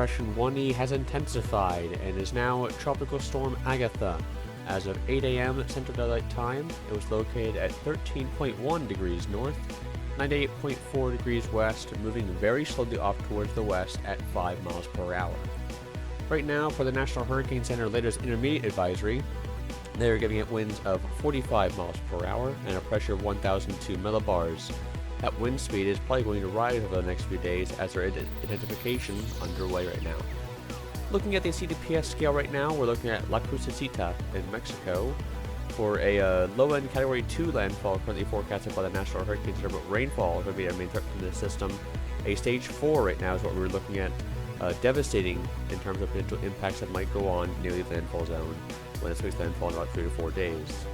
Depression 1E has intensified and is now Tropical Storm Agatha. As of 8 a.m. Central Daylight Time, it was located at 13.1 degrees north, 98.4 degrees west, moving very slowly off towards the west at 5 miles per hour. Right now, for the National Hurricane Center latest intermediate advisory, they are giving it winds of 45 miles per hour and a pressure of 1,002 millibars. That wind speed is probably going to rise over the next few days as their identification underway right now. Looking at the CDPS scale right now, we're looking at La Crucecita in Mexico for a low-end Category 2 landfall currently forecasted by the National Hurricane Center, but rainfall is going to be a main threat to the system. A Stage 4 right now is what we're looking at, devastating in terms of potential impacts that might go on near the landfall zone when it makes landfall in about 3 to 4 days.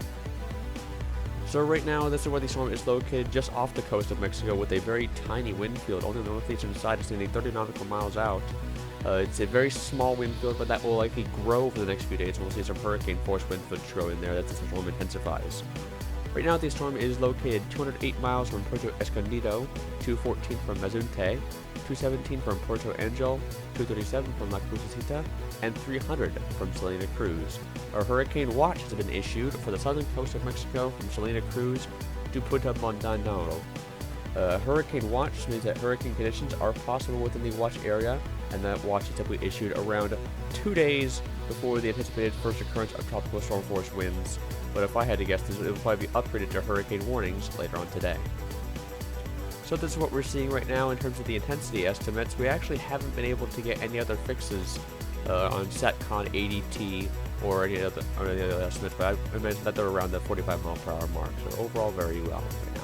So right now, this is where the storm is located, just off the coast of Mexico with a very tiny wind field. Only the northeastern side is nearly 30 nautical miles out. It's a very small wind field, but that will likely grow for the next few days, and we'll see some hurricane force wind fields grow in there as the storm intensifies. Right now, the storm is located 208 miles from Puerto Escondido, 214 from Mazunte, 217 from Puerto Angel, 237 from La Crucecita, and 300 from Salina Cruz. A hurricane watch has been issued for the southern coast of Mexico from Salina Cruz to Punta Montanaro. Hurricane watch means that hurricane conditions are possible within the watch area, and that watch is typically issued around 2 days before the anticipated first occurrence of tropical storm force winds. But if I had to guess, it will probably be upgraded to hurricane warnings later on today. So this is what we're seeing right now in terms of the intensity estimates. We actually haven't been able to get any other fixes on SATCON ADT or any other estimates, but I imagine that they're around the 45 mile per hour mark. So overall, very well right now.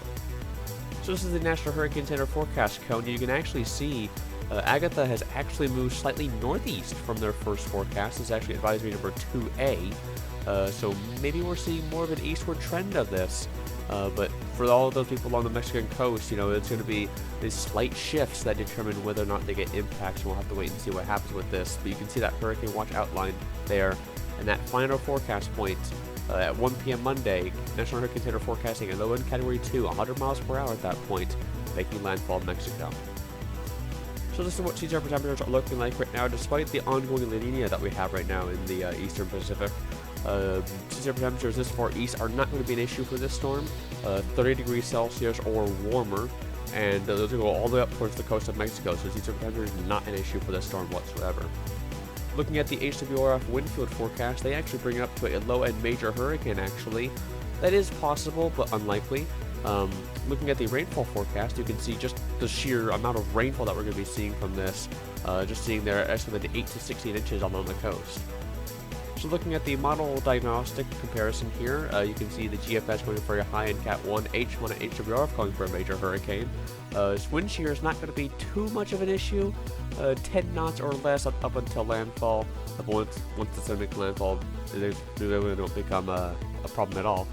So this is the National Hurricane Center forecast cone. You can actually see Agatha has actually moved slightly northeast from their first forecast. It's actually advisory number 2A. So maybe we're seeing more of an eastward trend of this. But for all of those people along the Mexican coast, you know, it's going to be these slight shifts that determine whether or not they get impacts, and we'll have to wait and see what happens with this. But you can see that hurricane watch outlined there, and that final forecast point at 1 p.m. Monday, National Hurricane Center forecasting a low-end Category 2, 100 miles per hour at that point, making landfall in Mexico. So this is what sea surface temperatures are looking like right now, despite the ongoing La Nina that we have right now in the eastern Pacific. Sea surface temperatures this far east are not going to be an issue for this storm, 30 degrees Celsius or warmer, and those will go all the way up towards the coast of Mexico, so sea surface temperature is not an issue for this storm whatsoever. Looking at the HWRF wind field forecast, they actually bring it up to a low-end major hurricane actually. That is possible, but unlikely. Looking at the rainfall forecast, you can see just the sheer amount of rainfall that we're going to be seeing from this, just seeing there estimated 8 to 16 inches along the coast. So looking at the model diagnostic comparison here, you can see the GFS going for a high-end Cat 1, H1 and HWRF calling for a major hurricane. Wind shear is not going to be too much of an issue, 10 knots or less up until landfall. Once the make landfall, they really don't become a problem at all.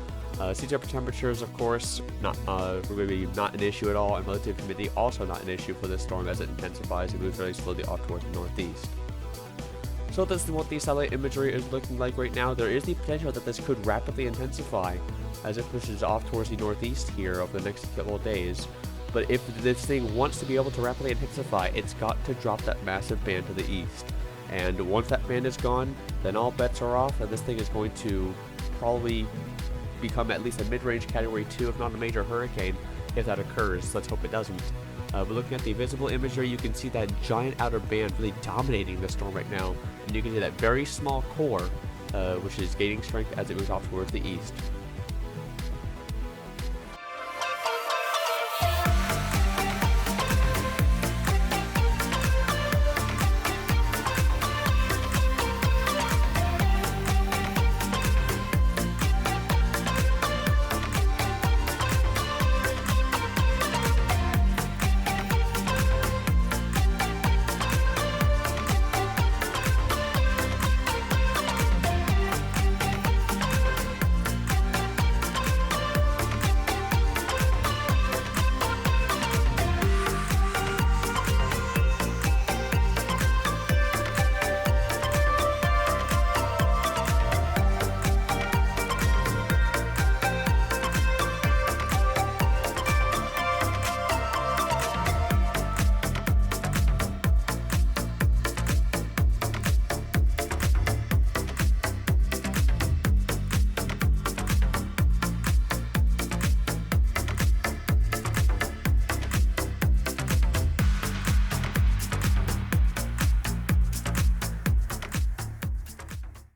Sea surface temperatures, of course, maybe not an issue at all, and relative humidity also not an issue for this storm as it intensifies and moves very slowly off towards the northeast. So this is what the satellite imagery is looking like right now. There is the potential that this could rapidly intensify as it pushes off towards the northeast here over the next couple of days. But if this thing wants to be able to rapidly intensify, it's got to drop that massive band to the east. And once that band is gone, then all bets are off, and this thing is going to probably become at least a mid-range Category 2, if not a major hurricane, if that occurs. Let's hope it doesn't. But looking at the visible imagery, you can see that giant outer band really dominating the storm right now, and you can see that very small core, which is gaining strength as it moves off towards the east.